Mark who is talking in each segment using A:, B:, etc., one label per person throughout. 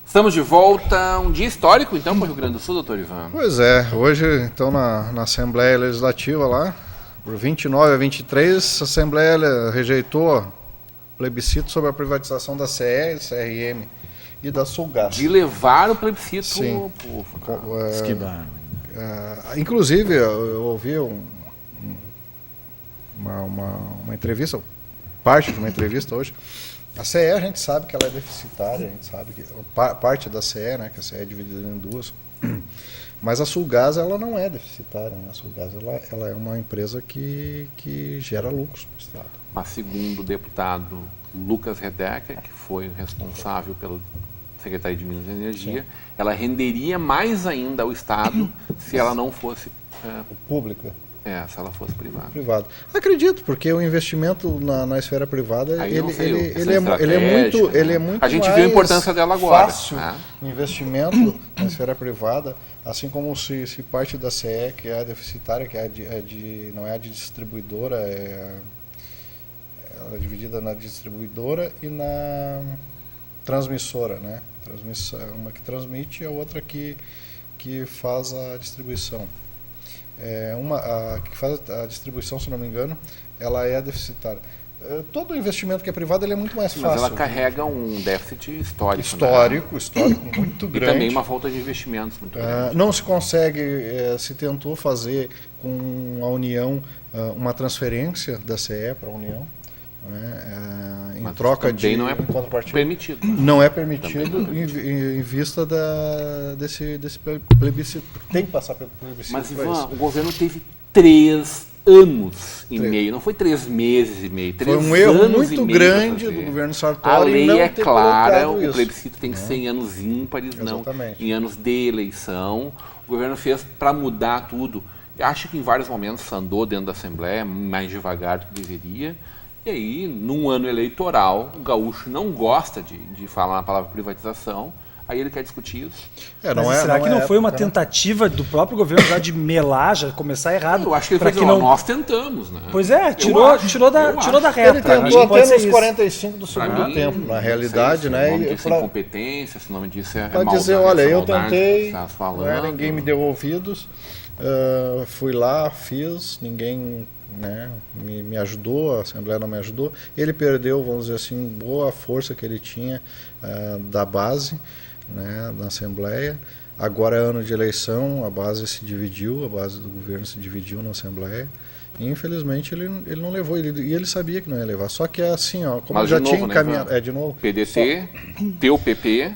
A: Estamos de volta, um dia histórico então para o Rio Grande do Sul, doutor Ivan.
B: Pois é, hoje então na Assembleia Legislativa lá, por 29 a 23, a Assembleia rejeitou plebiscito sobre a privatização da CE, CRM e da Sulgás.
A: De levar o plebiscito
B: Sim.
A: pro povo.
C: Que barulho.
B: Inclusive, eu ouvi uma entrevista, parte de uma entrevista hoje. A CE a gente sabe que ela é deficitária, a gente sabe que parte da CE, né, que a CE é dividida em duas, mas a Sulgás ela não é deficitária, né? A Sulgás ela é uma empresa que gera lucros para o Estado.
A: Mas segundo o deputado Lucas Redecker, que foi responsável pela Secretaria de Minas e Energia, ela renderia mais ainda ao Estado se ela não fosse
B: Pública.
A: se ela fosse privada.
B: Privado. Acredito, porque o investimento na esfera privada
A: Aí
B: ele é muito
A: a gente
B: mais
A: viu a importância dela agora.
B: Fácil o investimento na esfera privada, assim como se parte da CE, que é a deficitária, que não é a de distribuidora, ela é dividida na distribuidora e na transmissora, né? Uma que transmite e a outra que faz a distribuição. A que faz a distribuição, se não me engano, ela é deficitária. Todo investimento que é privado ele é muito mais fácil.
A: Mas ela carrega um déficit histórico.
B: Histórico muito grande.
A: E também uma falta de investimentos muito grande.
B: Não se consegue, se tentou fazer com a União uma transferência da CE para a União, né, em troca de
A: não é permitido.
B: Não é permitido em vista desse plebiscito. Tem que passar pelo plebiscito.
A: Mas, Ivan, o governo teve 3 anos e meio, não foi 3 meses e meio.
B: Foi um erro muito grande do governo Sartori.
A: A lei
B: não
A: é
B: ter
A: clara, o
B: isso.
A: plebiscito tem que ser em anos ímpares, não
B: Exatamente.
A: em anos de eleição. O governo fez para mudar tudo. Eu acho que em vários momentos andou dentro da Assembleia mais devagar do que deveria. E aí, num ano eleitoral, o gaúcho não gosta de falar a palavra privatização, aí ele quer discutir isso.
C: Será que não foi uma tentativa do próprio governo já de melar, já começar errado?
A: Eu acho que ele foi dizer, nós tentamos, né?
C: Pois é, tirou da reta.
B: Ele tentou até nos 45 do segundo tempo, na realidade, né?
A: O nome disso é incompetência, se o nome disso é
B: para dizer, olha, eu tentei, ninguém me deu ouvidos, fui lá, fiz, ninguém... né, me ajudou, a Assembleia não me ajudou. Ele perdeu, vamos dizer assim, boa força que ele tinha da base, né, na Assembleia. Agora é ano de eleição, a base se dividiu, a base do governo se dividiu na Assembleia. E, infelizmente ele não levou, e ele sabia que não ia levar. Só que é assim, como
A: mas
B: já
A: novo,
B: tinha encaminhado.
A: Né,
B: de novo.
A: PDT, o PP,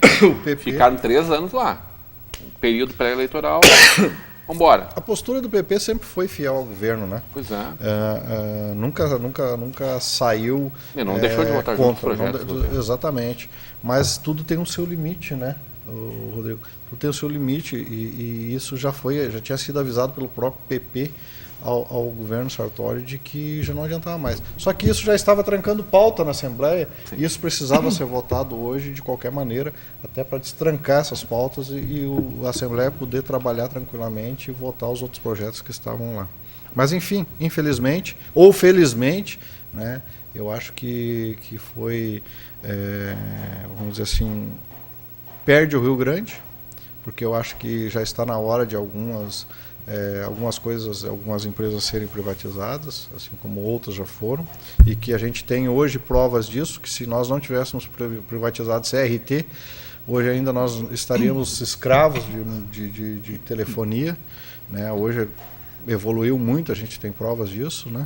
A: ficaram 3 anos lá. Período pré-eleitoral. Vambora.
B: A postura do PP sempre foi fiel ao governo, né?
A: Pois é.
B: Nunca saiu
A: não deixou de votar
B: contra. Exatamente. Mas tudo tem um seu limite, né, Rodrigo? Tudo tem o seu limite e isso já tinha sido avisado pelo próprio PP ao governo Sartori de que já não adiantava mais. Só que isso já estava trancando pauta na Assembleia. Sim. E isso precisava ser votado hoje de qualquer maneira, até para destrancar essas pautas e a Assembleia poder trabalhar tranquilamente e votar os outros projetos que estavam lá. Mas enfim, infelizmente, ou felizmente, né, eu acho que foi, vamos dizer assim, perde o Rio Grande, porque eu acho que já está na hora de algumas empresas serem privatizadas, assim como outras já foram, e que a gente tem hoje provas disso, que se nós não tivéssemos privatizado CRT, hoje ainda nós estaríamos escravos de telefonia, né? Hoje evoluiu muito, a gente tem provas disso, né?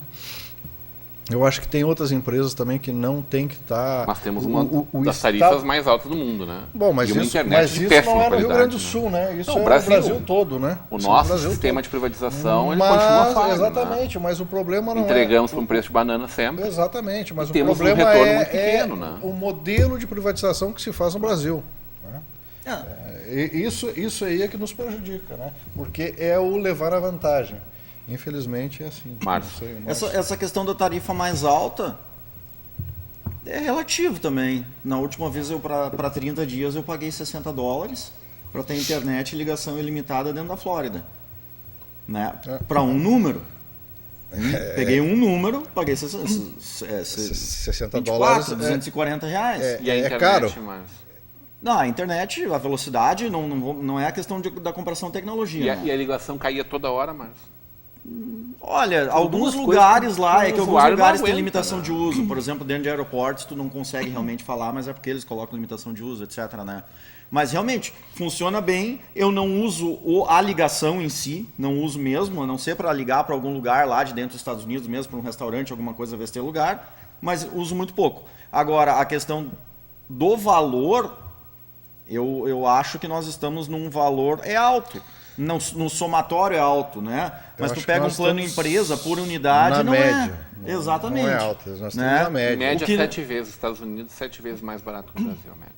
B: Eu acho que tem outras empresas também que não tem que estar...
A: Nós temos uma das tarifas mais altas do mundo, né?
B: Bom, mas isso não é no Rio Grande do Sul, né? Isso é no Brasil todo, né?
A: O nosso sistema de privatização ele continua falho.
B: Exatamente, mas o problema não
A: Entregamos por um preço de banana sempre.
B: Exatamente, mas o
A: temos
B: problema
A: um retorno muito pequeno, né?
B: O modelo de privatização que se faz no Brasil. Né? Isso aí é que nos prejudica, né? Porque é o levar a vantagem. Infelizmente é assim.
D: Essa questão da tarifa mais alta é relativo também. Na última vez, para 30 dias, eu paguei $60 para ter internet e ligação ilimitada dentro da Flórida. Né? Para um número. Peguei um número, paguei $60,
B: 60
D: $240.
A: E a internet,
B: caro.
A: Mas...
D: Não, a internet, a velocidade, não é a questão da comparação de tecnologia.
A: E a ligação caía toda hora, Márcio?
D: Olha, alguns
A: duas
D: lugares
A: coisas
D: lá,
A: que
D: é que
A: o
D: alguns
A: usuário
D: lugares
A: não
D: têm
A: aguenta,
D: limitação
A: né?
D: de uso. Por exemplo, dentro de aeroportos tu não consegue realmente falar, mas é porque eles colocam limitação de uso, etc, né? Mas realmente, funciona bem. Eu não uso a ligação em si, não uso mesmo, a não ser para ligar para algum lugar lá de dentro dos Estados Unidos, mesmo para um restaurante, alguma coisa, ver se tem lugar, mas uso muito pouco. Agora, a questão do valor, eu acho que nós estamos num valor alto. No somatório é alto, né? Mas tu pega um plano empresa por unidade, não
B: média.
D: é. Exatamente.
B: Não é alto, nós temos
D: Né?
B: a média.
A: Em média,
D: O que-
A: 7 vezes. Estados Unidos, 7 vezes mais barato que o Brasil, a média.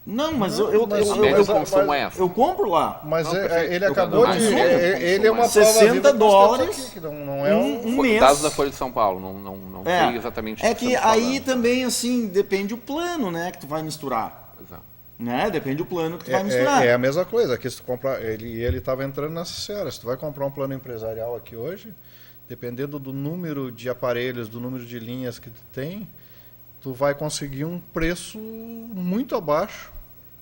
D: Não, mas
B: Não,
D: eu,
B: mas
A: A
B: eu-
A: média de
B: eu-
A: consumo
B: mas-
A: é essa.
D: eu compro lá.
B: Mas
A: Não, perfeito.
B: ele
A: Eu
B: acabou
A: consumo,
B: de.
A: consumo,
B: Ele é uma
A: consumo.
B: prova
D: 60
B: viva que nós
D: dólares,
B: temos aqui, que não é
D: um
A: Foi
D: mês.
A: dados da Folha de São Paulo, não sei exatamente
D: É
A: do
D: que
A: estamos
D: aí
A: falando.
D: também, assim, depende o plano, né, que tu vai misturar.
A: Exato.
D: Né? Depende do plano que tu vai misturar.
B: É a mesma coisa, que se tu comprar, ele estava entrando nessa seara. Se tu vai comprar um plano empresarial aqui hoje, dependendo do número de aparelhos, do número de linhas que tu tem, tu vai conseguir um preço muito abaixo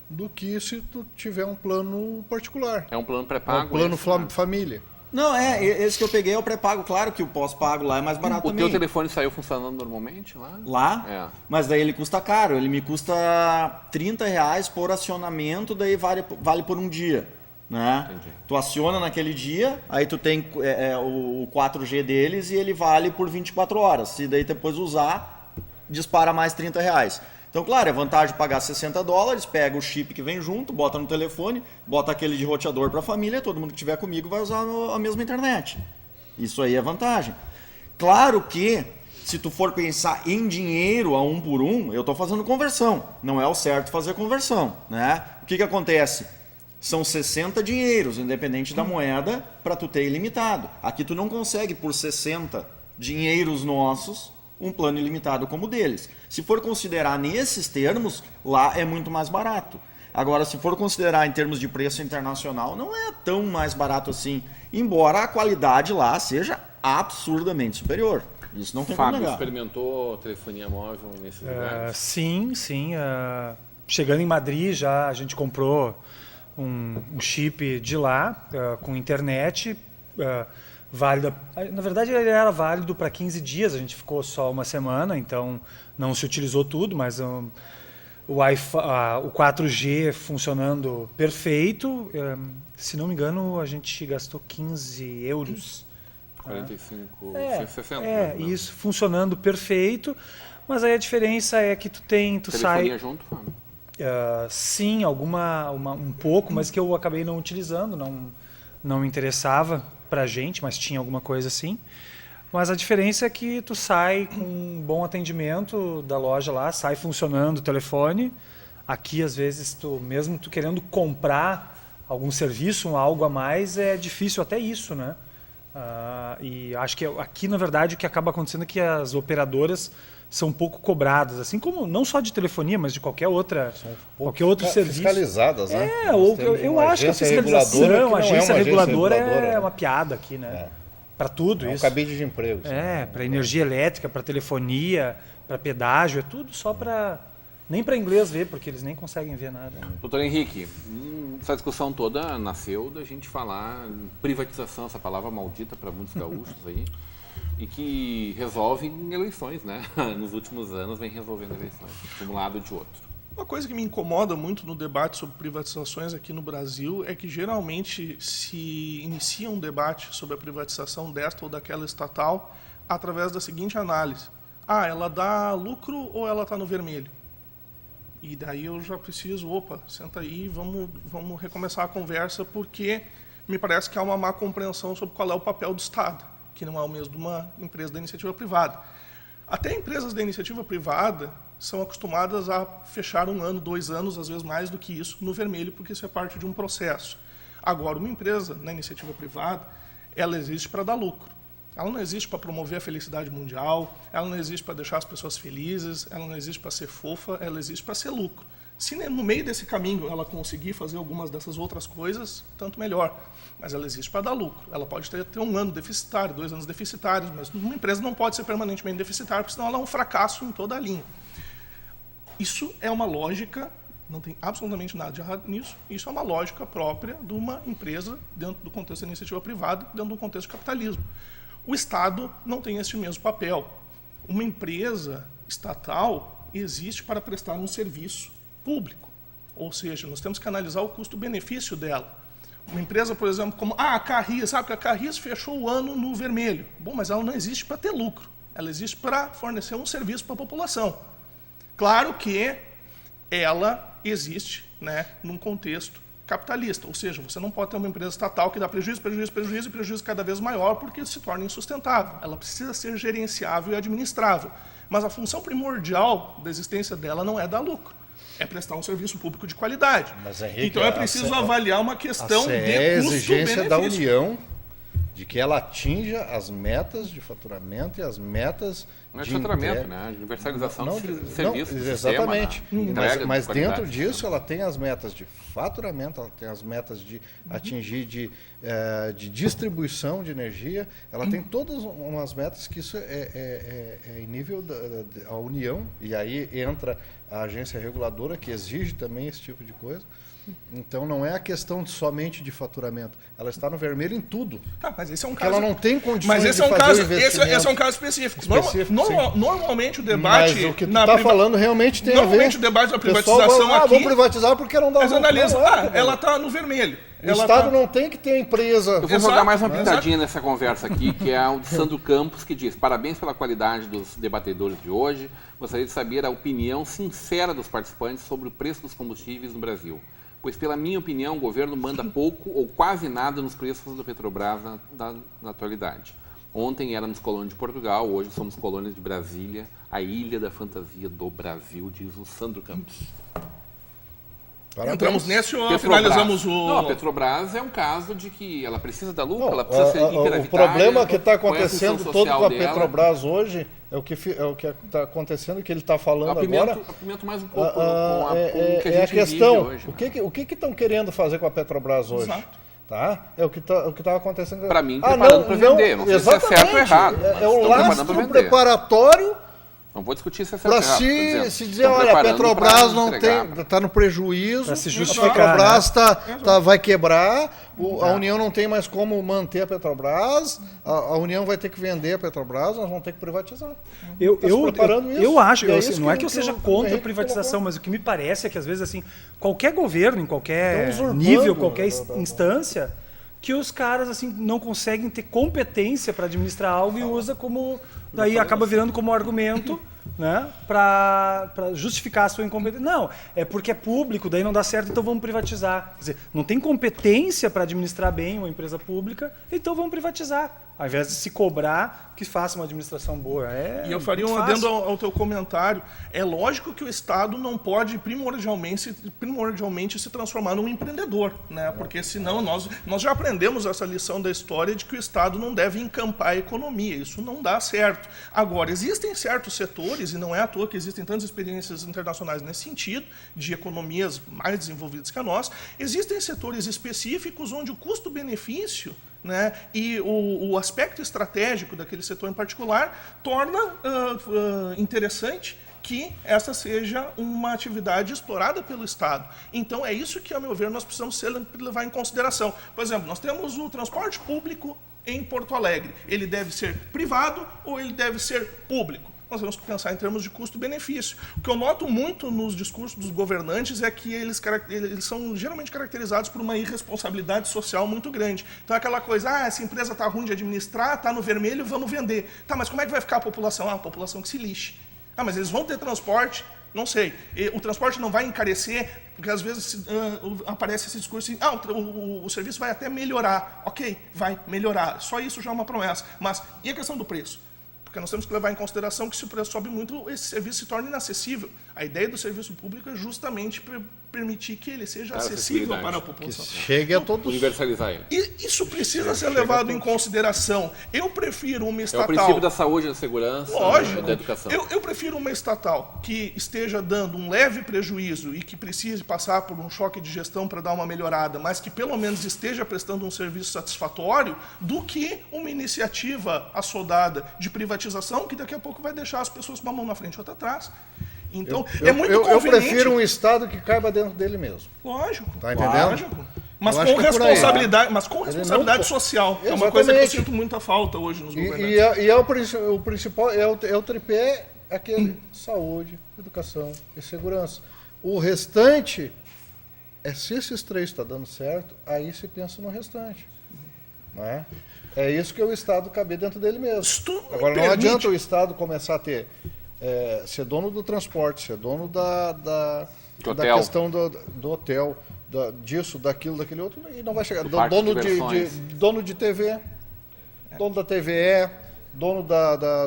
B: do que se tu tiver um plano particular.
A: É um plano
B: Um
A: pré-pago.
B: plano
A: esse, né?
B: família.
D: Não, esse que eu peguei é o pré-pago. Claro que o pós-pago lá é mais barato
A: O
D: também.
A: teu telefone saiu funcionando normalmente lá?
D: Lá,
A: É.
D: mas daí ele custa caro. Ele me custa R$30 por acionamento, daí vale por um dia. Né?
A: Entendi.
D: Tu aciona naquele dia, aí tu tem o 4G deles e ele vale por 24 horas. Se daí depois usar, dispara mais R$30. Então, claro, é vantagem pagar $60, pega o chip que vem junto, bota no telefone, bota aquele de roteador para a família, todo mundo que estiver comigo vai usar a mesma internet. Isso aí é vantagem. Claro que, se tu for pensar em dinheiro a um por um, eu estou fazendo conversão. Não é o certo fazer conversão. Né? O que acontece? São 60 dinheiros, independente da moeda, para tu ter ilimitado. Aqui tu não consegue, por 60 dinheiros nossos, um plano ilimitado como o deles. Se for considerar nesses termos, lá é muito mais barato. Agora, se for considerar em termos de preço internacional, não é tão mais barato assim, embora a qualidade lá seja absurdamente superior. Isso não tem como
A: Fábio,
D: negar.
A: experimentou telefonia móvel nesses lugares?
C: Sim. Chegando em Madrid, já a gente comprou um chip de lá, com internet, válido. Na verdade, ele era válido para 15 dias, a gente ficou só uma semana, então não se utilizou tudo, mas o 4G funcionando perfeito. Se não me engano, a gente gastou 15 euros.
A: 45, 60.
C: É, isso, funcionando perfeito, mas aí a diferença é que tu
A: Telefonia
C: sai...
A: junto, Fábio?
C: Sim, um pouco, mas que eu acabei não utilizando, não me interessava pra gente, mas tinha alguma coisa assim. Mas a diferença é que tu sai com um bom atendimento da loja lá, sai funcionando o telefone. Aqui, às vezes, mesmo tu querendo comprar algum serviço, algo a mais, é difícil até isso, né? E acho que aqui, na verdade, o que acaba acontecendo é que as operadoras são um pouco cobradas, assim como não só de telefonia, mas de qualquer outro serviço.
B: Fiscalizadas, né?
C: Eu acho que a fiscalização, a agência reguladora é uma piada aqui, né? Para tudo
B: isso. É um cabide de emprego.
C: Para energia elétrica, para telefonia, para pedágio, é tudo só para... Nem para inglês ver, porque eles nem conseguem ver nada.
A: Doutor Henrique, essa discussão toda nasceu da gente falar em privatização, essa palavra maldita para muitos gaúchos aí, e que resolve em eleições, né? Nos últimos anos vem resolvendo eleições, de um lado ou de outro.
E: Uma coisa que me incomoda muito no debate sobre privatizações aqui no Brasil é que geralmente se inicia um debate sobre a privatização desta ou daquela estatal através da seguinte análise. Ela dá lucro ou ela está no vermelho? E daí eu já preciso, senta aí, vamos recomeçar a conversa, porque me parece que há uma má compreensão sobre qual é o papel do Estado, que não é o mesmo de uma empresa da iniciativa privada. Até empresas da iniciativa privada são acostumadas a fechar 1 ano, 2 anos, às vezes mais do que isso, no vermelho, porque isso é parte de um processo. Agora, uma empresa na iniciativa privada, ela existe para dar lucro. Ela não existe para promover a felicidade mundial, ela não existe para deixar as pessoas felizes, ela não existe para ser fofa, ela existe para ser lucro. Se no meio desse caminho ela conseguir fazer algumas dessas outras coisas, tanto melhor. Mas ela existe para dar lucro. Ela pode ter 1 ano deficitário, 2 anos deficitários, mas uma empresa não pode ser permanentemente deficitária, porque senão ela é um fracasso em toda a linha. Isso é uma lógica Não tem absolutamente nada de errado nisso. Isso é uma lógica própria de uma empresa dentro do contexto da iniciativa privada, dentro do contexto do capitalismo. O Estado não tem esse mesmo papel. Uma empresa estatal existe para prestar um serviço público. Ou seja, nós temos que analisar o custo-benefício dela. Uma empresa, por exemplo, como a Carris, sabe que a Carris fechou o ano no vermelho. Bom, mas ela não existe para ter lucro. Ela existe para fornecer um serviço para a população. Claro que ela existe, né, num contexto capitalista, ou seja, você não pode ter uma empresa estatal que dá prejuízo, prejuízo, prejuízo e prejuízo cada vez maior porque se torna insustentável. Ela precisa ser gerenciável e administrável, mas a função primordial da existência dela não é dar lucro, é prestar um serviço público de qualidade.
B: Mas, Henrique,
E: então é preciso avaliar uma questão de custo-benefício.
B: É a exigência da União de que ela atinja as metas de faturamento e as metas
A: não é
B: de
A: faturamento, né? Universalização de serviços.
B: Exatamente. Mas
A: de
B: dentro disso ela tem as metas de faturamento, ela tem as metas de atingir de distribuição de energia, ela tem todas umas metas que isso é em nível da União, e aí entra a agência reguladora que exige também esse tipo de coisa. Então não é a questão somente de faturamento, ela está no vermelho em tudo.
E: Mas esse é um
B: porque
E: caso.
B: ela não tem condições
E: mas esse
B: de
E: é um
B: fazer
E: caso,
B: o investimento.
E: esse é um caso específico. Normalmente o debate.
B: Mas o que tu está falando realmente tem a ver.
E: Normalmente o debate da privatização aqui.
B: Vamos privatizar porque não dá
E: Mas
B: lucro.
E: analisa, ela está no vermelho.
B: O Estado não tem que ter a empresa.
A: Eu vou jogar mais uma pitadinha nessa conversa aqui, que é o de Sandro Campos, que diz: parabéns pela qualidade dos debatedores de hoje. Gostaria de saber a opinião sincera dos participantes sobre o preço dos combustíveis no Brasil. Pois, pela minha opinião, o governo manda pouco ou quase nada nos preços da Petrobras na atualidade. Ontem éramos colônia de Portugal, hoje somos colônia de Brasília, a ilha da fantasia do Brasil, diz o Sandro Campos.
B: Parabéns.
E: Entramos nesse ou
A: Petrobras.
E: finalizamos o...
A: Não, a Petrobras é um caso de que ela precisa da lucro, ela precisa ser hiperavitária.
B: O problema que está acontecendo todo com a
A: dela.
B: Petrobras hoje é o que está acontecendo, que ele está falando agora.
A: Apimento mais um pouco com o que a gente
B: a questão,
A: vive hoje.
B: O que estão querendo fazer com a Petrobras hoje?
E: Exato.
B: Tá? É o que está acontecendo.
A: Para mim, preparando para vender. Não sei se é certo ou errado.
B: É o lastro preparatório.
A: Não vou discutir se é certo ou errado.
B: Para se dizer, olha, a Petrobras não está no prejuízo,
C: pra se justificar,
B: a Petrobras vai quebrar, a União não tem mais como manter a Petrobras, a União vai ter que vender a Petrobras, nós vamos ter que privatizar.
C: Eu acho, não é que eu seja
B: o
C: contra a
B: Henrique
C: privatização, mas o que me parece é que às vezes assim, qualquer governo, em qualquer
B: Estão usurpando
C: nível, qualquer instância, que os caras assim não conseguem ter competência para administrar algo e usa como daí acaba virando como argumento, né, para justificar a sua incompetência. Não, é porque é público, daí não dá certo, então vamos privatizar. Quer dizer, não tem competência para administrar bem uma empresa pública, então vamos privatizar. Ao invés de se cobrar, que faça uma administração boa.
E: E eu faria um adendo ao teu comentário. É lógico que o Estado não pode primordialmente se transformar num empreendedor, né? Porque senão nós já aprendemos essa lição da história de que o Estado não deve encampar a economia. Isso não dá certo. Agora, existem certos setores, e não é à toa que existem tantas experiências internacionais nesse sentido, de economias mais desenvolvidas que a nossa, existem setores específicos onde o custo-benefício, né, e o aspecto estratégico daquele setor em particular torna interessante que essa seja uma atividade explorada pelo Estado. Então, é isso que, a meu ver, nós precisamos levar em consideração. Por exemplo, nós temos o transporte público em Porto Alegre. Ele deve ser privado ou ele deve ser público? Nós temos que pensar em termos de custo-benefício. O que eu noto muito nos discursos dos governantes é que eles são geralmente caracterizados por uma irresponsabilidade social muito grande. Então, aquela coisa, essa empresa está ruim de administrar, está no vermelho, vamos vender. Tá, mas como é que vai ficar a população? A população que se lixe. Mas eles vão ter transporte? Não sei. O transporte não vai encarecer, porque às vezes aparece esse discurso assim, o serviço vai até melhorar. Ok, vai melhorar. Só isso já é uma promessa. Mas e a questão do preço? Porque nós temos que levar em consideração que se o preço sobe muito, esse serviço se torna inacessível. A ideia do serviço público é justamente permitir que ele seja acessível para a população.
B: Que chegue a todos.
A: Universalizar ele.
E: E isso precisa ser levado em consideração. Eu prefiro uma estatal...
A: É o princípio da saúde, da segurança, da educação.
E: Eu prefiro uma estatal que esteja dando um leve prejuízo e que precise passar por um choque de gestão para dar uma melhorada, mas que pelo menos esteja prestando um serviço satisfatório, do que uma iniciativa assodada de privatização que daqui a pouco vai deixar as pessoas com uma mão na frente e outra atrás. Então, é muito conveniente.
B: Eu prefiro um Estado que caiba dentro dele mesmo.
E: Lógico.
B: Tá entendendo?
E: Lógico. Mas
B: Eu
E: com
B: acho que é por aí,
E: responsabilidade, mas com responsabilidade social. É uma coisa que eu sinto muita falta hoje nos governantes.
B: E o principal é o tripé, aquele saúde, educação e segurança. O restante, se esses três estão dando certo, aí se pensa no restante. Não é? É isso que é o Estado caber dentro dele mesmo. Agora, não adianta o Estado começar a ter, ser dono do transporte, ser dono da questão do hotel, disso, daquilo, daquele outro, e não vai chegar. Dono de TV, dono da TVE, dono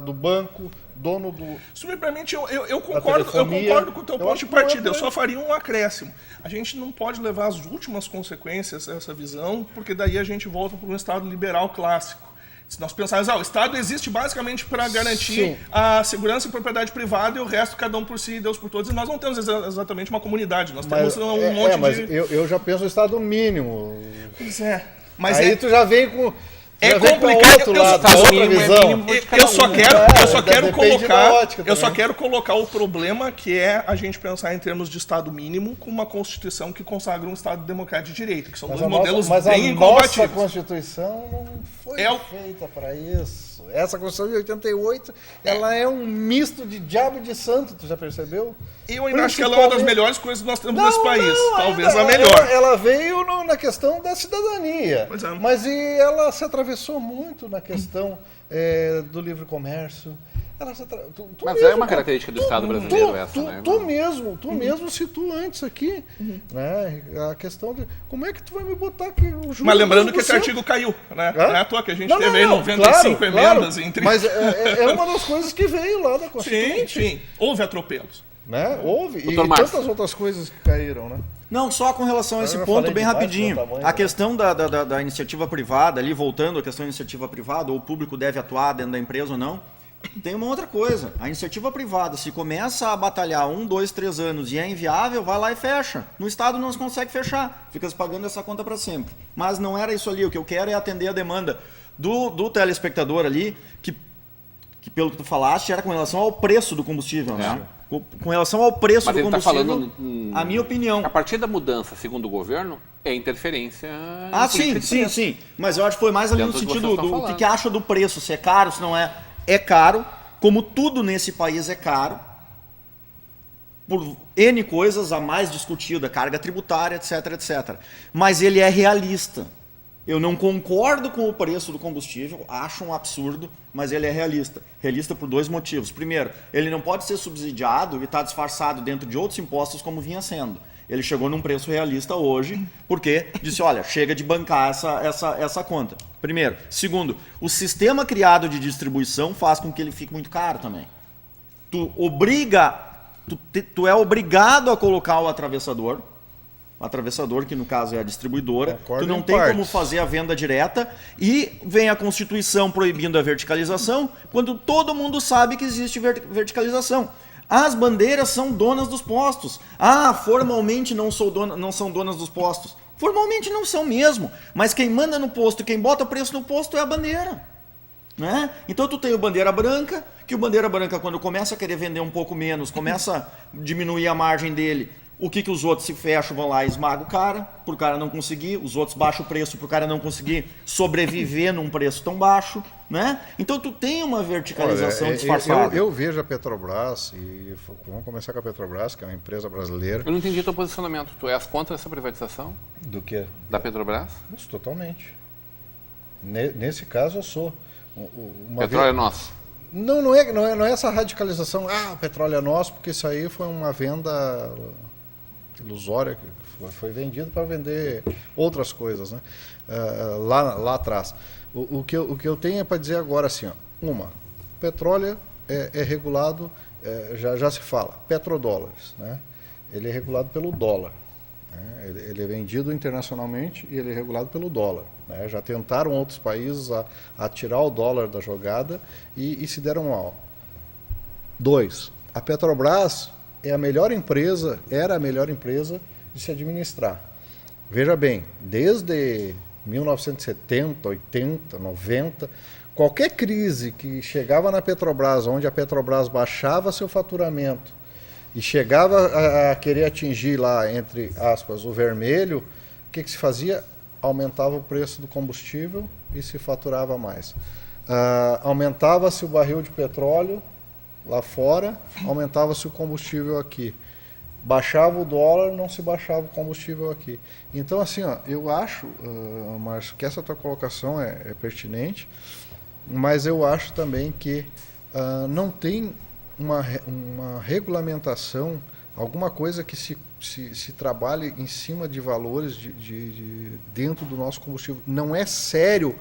B: do banco, dono do...
E: Se me permite, eu concordo com o teu ponto de partida, eu só faria um acréscimo. A gente não pode levar as últimas consequências dessa visão, porque daí a gente volta para um Estado liberal clássico. Se nós pensarmos, o Estado existe basicamente para garantir a segurança e propriedade privada e o resto cada um por si e Deus por todos. E nós não temos exatamente uma comunidade, nós temos um monte de...
B: Mas eu já penso no Estado mínimo.
E: Pois é. Mas
B: aí tu já vem com...
E: É complicado. Eu só quero colocar o problema que é a gente pensar em termos de Estado mínimo com uma Constituição que consagra um Estado democrático de direito, que são dois modelos bem incompatíveis.
B: Mas a nossa Constituição não foi feita para isso. Essa Constituição de 88, ela é um misto de diabo e de santo, tu já percebeu?
E: Eu ainda acho que ela é uma das melhores coisas que nós temos nesse país. Talvez a melhor.
B: Ela veio na questão da cidadania.
E: Pois é.
B: Mas ela se atravessou muito na questão do livre comércio.
A: Mas é uma característica do Estado brasileiro essa, né?
B: Tu mesmo citou antes aqui, né? A questão de como é que tu vai me botar aqui o juros.
E: Mas lembrando que esse artigo caiu, né? Não é à toa que a gente teve aí 95 emendas.
B: Mas é uma das coisas que veio lá da Constituinte.
E: Sim. Houve atropelos.
B: Né? Houve.
A: Doutor
B: e
A: Márcio.
B: tantas outras coisas que caíram, né?
D: Não, só com relação a esse ponto, bem rapidinho. A questão da iniciativa privada, ali voltando à questão da iniciativa privada, ou o público deve atuar dentro da empresa ou não, tem uma outra coisa. A iniciativa privada, se começa a batalhar 1, 2, 3 anos e é inviável, vai lá e fecha. No Estado não se consegue fechar, fica se pagando essa conta para sempre. Mas não era isso ali, o que eu quero é atender a demanda do telespectador ali, que pelo que tu falaste, era com relação ao preço do combustível, né? Com relação ao preço do combustível,
A: falando,
D: a minha opinião...
A: A partir da mudança, segundo o governo, é interferência...
D: sim. Mas eu acho que foi mais ali no sentido do que acha do preço, se é caro, se não é. É caro, como tudo nesse país é caro, por N coisas a mais discutida, carga tributária, etc. Mas ele é realista. Eu não concordo com o preço do combustível, acho um absurdo, mas ele é realista. Realista por 2 motivos. Primeiro, ele não pode ser subsidiado e estar disfarçado dentro de outros impostos como vinha sendo. Ele chegou num preço realista hoje, porque disse, olha, chega de bancar essa conta. Primeiro. Segundo, o sistema criado de distribuição faz com que ele fique muito caro também. Tu é obrigado a colocar o atravessador, que no caso é a distribuidora, tu não tem como fazer a venda direta e vem a Constituição proibindo a verticalização, quando todo mundo sabe que existe verticalização. As bandeiras são donas dos postos. Formalmente não são donas dos postos. Formalmente não são mesmo, mas quem manda no posto, quem bota preço no posto é a bandeira. Né? Então tu tem o bandeira branca, que o bandeira branca quando começa a querer vender um pouco menos, começa a diminuir a margem dele, o que os outros se fecham, vão lá e esmagam o cara, para o cara não conseguir, os outros baixam o preço para o cara não conseguir sobreviver num preço tão baixo, né? Então tu tem uma verticalização disfarçada.
B: Eu vejo a Petrobras, e vamos começar com a Petrobras, que é uma empresa brasileira.
A: Eu não entendi teu posicionamento. Tu és contra essa privatização?
B: Do quê?
A: Da Petrobras?
B: Isso, totalmente. Nesse caso eu sou.
A: Petróleo é nosso.
B: Não é essa radicalização, o petróleo é nosso, porque isso aí foi uma venda ilusória, que foi vendido para vender outras coisas, né? Lá atrás. O que eu tenho é para dizer agora assim, o petróleo é regulado, já se fala, petrodólares, né? Ele é regulado pelo dólar, né? Ele é vendido internacionalmente e ele é regulado pelo dólar, né? Já tentaram outros países a tirar o dólar da jogada e se deram mal. 2. A Petrobras era a melhor empresa de se administrar. Veja bem, desde 1970, 80, 90, qualquer crise que chegava na Petrobras, onde a Petrobras baixava seu faturamento e chegava a querer atingir lá, entre aspas, o vermelho, o que se fazia? Aumentava o preço do combustível e se faturava mais. Aumentava-se o barril de petróleo lá fora, aumentava-se o combustível aqui. Baixava o dólar, não se baixava o combustível aqui. Então, assim, ó, eu acho, Márcio, que essa tua colocação é pertinente, mas eu acho também que não tem uma regulamentação, alguma coisa que se trabalhe em cima de valores dentro do nosso combustível. Não é sério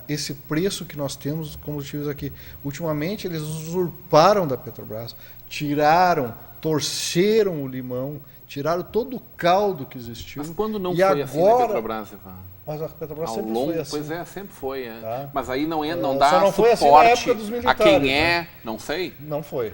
B: esse preço que nós temos dos combustíveis aqui. Ultimamente, eles usurparam da Petrobras, torceram o limão, tiraram todo o caldo que existiu.
A: Mas quando não
B: e
A: foi
B: agora,
A: assim na Petrobras, Ivan?
B: Mas a Petrobras
A: Ao
B: sempre
A: longo,
B: foi assim.
A: pois é, sempre foi.
B: Tá.
A: Mas aí não
B: Só
A: dá
B: não foi assim na
A: suporte
B: época dos
A: a
B: militares,
A: quem
B: né?
A: não sei.
B: Não foi.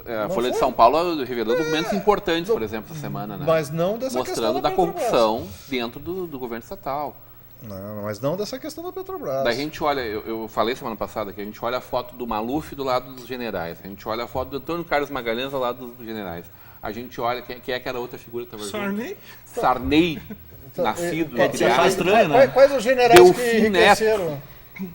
A: A
B: Não
A: Folha de
B: foi.
A: São Paulo revelou documentos importantes, por exemplo, essa semana, né?
B: Mas não dessa questão
A: mostrando
B: da
A: da
B: Petrobras.
A: corrupção dentro do governo estatal.
B: Não, mas não dessa questão da Petrobras.
A: Daí a gente olha, eu falei semana passada que a gente olha a foto do Maluf do lado dos generais, a gente olha a foto do Antônio Carlos Magalhães ao lado dos generais. A gente olha, quem é aquela outra figura que estava junto? Sarney, nascido,
D: Pode ser
A: criado.
D: estranho, né?
B: Quais os generais
A: Delfim
B: que enriqueceram?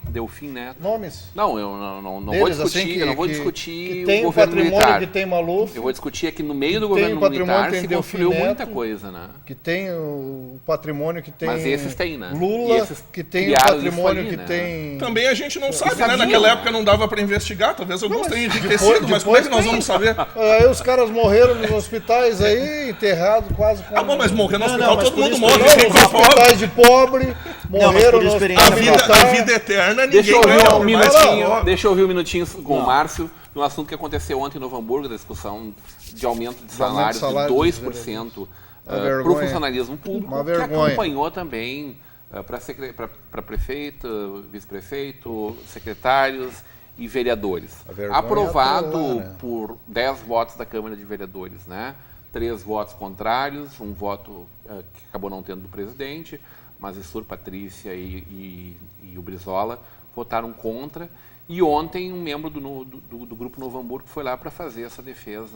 A: Delfim Neto.
B: Nomes?
A: Não, eu não vou
B: Deles,
A: discutir,
B: assim,
A: eu não vou
B: que
A: discutir
B: tem
A: o
B: o
A: governo
B: patrimônio
A: militar.
B: que tem Maluf.
A: Eu vou discutir aqui no meio do
B: que tem
A: governo
B: o patrimônio
A: militar
B: tem
A: se
B: Delfim
A: construiu muita
B: Neto,
A: coisa, né?
B: Que tem o patrimônio que tem
A: Mas esses têm, né?
B: Lula,
A: E esses
B: que tem o
A: criaram isso
B: patrimônio
A: ali,
B: que
A: né?
B: tem...
E: Também a gente não sabe, né?
A: sabia,
E: Naquela
A: né?
E: época não dava para investigar, talvez alguns tenham enriquecido,
B: depois-
E: mas como é que
B: depois
E: nós vamos saber?
B: Aí os caras morreram nos hospitais aí, enterrados quase com...
E: Ah, bom, mas morrer no
D: Não,
E: hospital,
D: mas
E: todo
D: por
E: mundo
D: isso-
E: morre.
B: Não,
E: Quem
B: nos
E: tá pobre?
B: hospitais de pobre,
D: mas
B: morreram
D: por
B: no
D: experiência
B: hospital
E: A
B: militar.
E: vida eterna, ninguém
A: Deixa eu ouvir
E: ganha,
A: um
E: mas-
A: minutinho, deixa eu ouvir um minutinho com o Márcio, no assunto que aconteceu ontem em Novo Hamburgo, da discussão de aumento de salários de
B: salário
A: 2% para o
B: vergonha.
A: funcionalismo público,
B: Uma
A: que
B: vergonha.
A: acompanhou também para prefeito, vice-prefeito, secretários e vereadores.
B: A vergonha
A: Aprovado
B: é lá, né?
A: por 10 votos da Câmara de Vereadores, né? 3 votos contrários, um voto que acabou não tendo do presidente, mas Issur, Patrícia e o Brizola votaram contra. E ontem um membro do Grupo Novo Hamburgo foi lá para fazer essa defesa.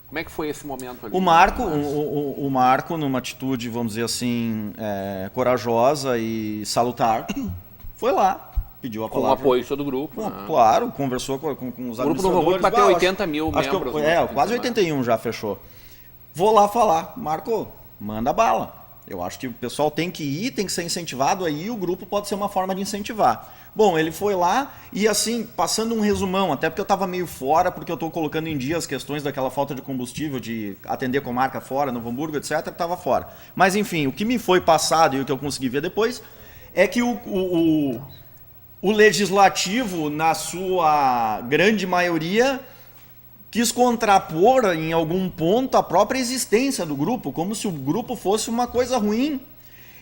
A: Como é que foi esse momento ali?
D: O Marco,
A: Márcio?
D: o Marco, numa atitude, vamos dizer assim, corajosa e salutar, foi lá, pediu a
A: Com o
D: palavra.
A: apoio de todo o grupo. né?
D: Claro, conversou com os
A: O Grupo Novo
D: administradores.
A: Hamburgo bateu
D: acho-
A: 80 mil
D: acho que
A: membros.
D: quase 81 já fechou. Vou lá falar, Marco, manda bala. Eu acho que o pessoal tem que ir, tem que ser incentivado, aí o grupo pode ser uma forma de incentivar. Bom, ele foi lá e assim, passando um resumão, até porque eu estava meio fora, porque eu estou colocando em dia as questões daquela falta de combustível, de atender comarca fora, Novo Hamburgo, etc, que estava fora. Mas enfim, o que me foi passado e o que eu consegui ver depois é que o legislativo, na sua grande maioria, quis contrapor em algum ponto a própria existência do grupo, como se o grupo fosse uma coisa ruim.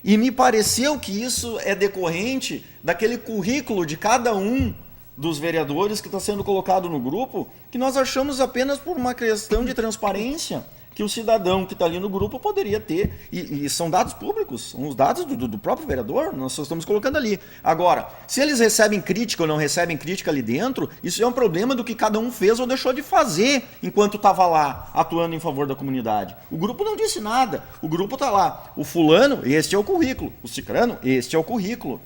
D: E me pareceu que isso é decorrente daquele currículo de cada um dos vereadores que está sendo colocado no grupo, que nós achamos apenas por uma questão de transparência que o cidadão que está ali no grupo poderia ter. E são dados públicos, são os dados do próprio vereador, nós só estamos colocando ali. Agora, se eles recebem crítica ou não recebem crítica ali dentro, isso é um problema do que cada um fez ou deixou de fazer enquanto estava lá, atuando em favor da comunidade. O grupo não disse nada, o grupo está lá. O fulano, este é o currículo. O cicrano, este é o currículo.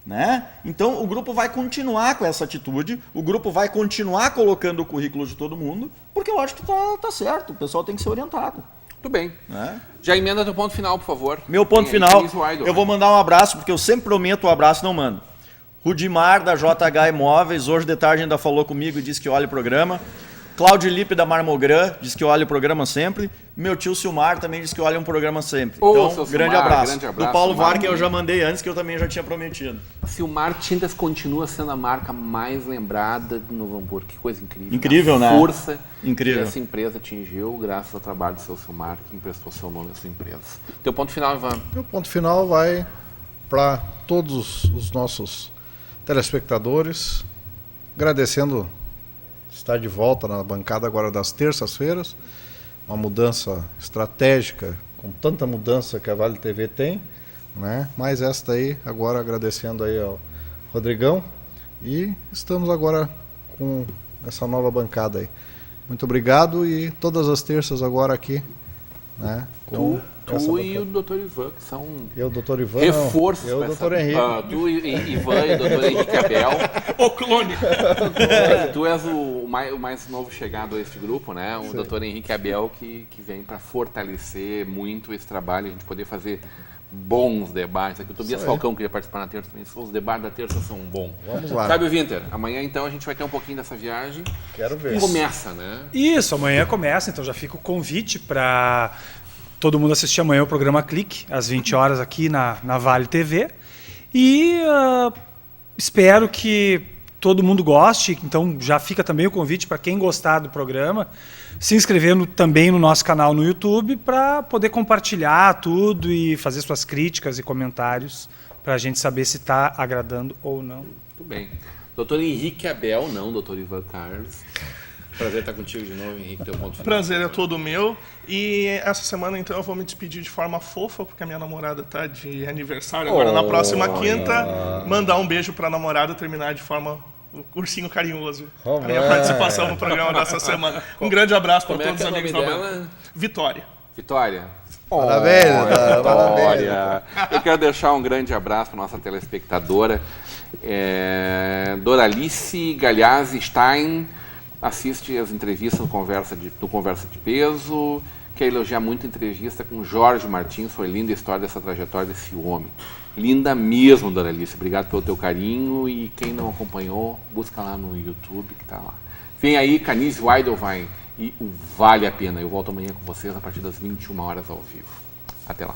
D: Né? Então o grupo vai continuar com essa atitude, o grupo vai continuar colocando o currículo de todo mundo, porque eu acho que tá certo, o pessoal tem que ser orientado.
A: Tudo bem.
D: Né?
A: Já emenda teu ponto final, por favor.
D: Meu ponto
A: Tem aí,
D: final,
A: Cris Weidel,
D: eu vou mandar um abraço, porque eu sempre prometo um abraço, não mando. Rudimar, da JH Imóveis, hoje de tarde ainda falou comigo e disse que olha o programa. Cláudio Lipe, da Marmogran, diz que olha o programa sempre. Meu tio Silmar também diz que olha um programa sempre.
A: Ô,
D: Então,
A: seu
D: grande
A: Silmar,
D: abraço.
A: grande abraço,
D: Do Paulo
A: Silmar.
D: Var, que eu já mandei antes, que eu também já tinha prometido.
A: Silmar Tintas continua sendo a marca mais lembrada de Novo Hamburgo. Que coisa incrível.
D: Incrível,
A: a
D: né?
A: força
D: Incrível.
A: que essa empresa atingiu graças ao trabalho do seu Silmar, que emprestou seu nome à sua empresa. Teu ponto final, Ivan?
B: O ponto final vai para todos os nossos telespectadores, agradecendo estar de volta na bancada agora das terças-feiras, uma mudança estratégica, com tanta mudança que a Vale TV tem, né? Mas esta aí, agora agradecendo aí ao Rodrigão, e estamos agora com essa nova bancada aí. muito obrigado e todas as terças agora aqui, né?
A: Tu e o Dr. Ivan, que são
B: eu, Dr. Ivan,
A: reforços.
B: eu, Dr. Henrique.
A: Tu e Ivan e o Dr. Henrique Abel.
E: O clone!
A: Tu és o mais novo chegado a este grupo, né? O Dr. Henrique Abel que vem para fortalecer muito esse trabalho, a gente poder fazer bons debates. Aqui o Tobias Falcão queria participar na terça também. Os debates da terça são bons.
B: Vamos lá.
A: Sabe, Winter, amanhã então a gente vai ter um pouquinho dessa viagem.
B: Quero ver.
A: Começa, né?
C: Isso, amanhã começa, então já fica o convite para todo mundo assistir amanhã o programa Clique, às 20 horas aqui na Vale TV. E espero que todo mundo goste, então já fica também o convite para quem gostar do programa, se inscrever também no nosso canal no YouTube para poder compartilhar tudo e fazer suas críticas e comentários para a gente saber se está agradando ou não.
A: Muito bem. Dr. Henrique Abel, não Dr. Ivan Carlos. Prazer estar contigo de novo, Henrique. Teu ponto final.
E: Prazer é todo meu. E essa semana, então, eu vou me despedir de forma fofa, porque a minha namorada está de aniversário agora na próxima quinta. Mandar um beijo para a namorada, terminar de forma o ursinho carinhoso. A minha participação no programa dessa semana. Um grande abraço para todos os amigos da banda. Vitória.
A: Vitória.
B: Parabéns,
A: Vitória. Eu quero deixar um grande abraço para nossa telespectadora, Doralice Galhazzi Stein. Assiste as entrevistas no Conversa de Peso. Quer elogiar muito a entrevista com Jorge Martins. Foi linda a história dessa trajetória desse homem. Linda mesmo, Doralice. Obrigado pelo teu carinho. E quem não acompanhou, busca lá no YouTube que tá lá. Vem aí Canise Weidelwein e o Vale a Pena. Eu volto amanhã com vocês a partir das 21 horas ao vivo. Até lá.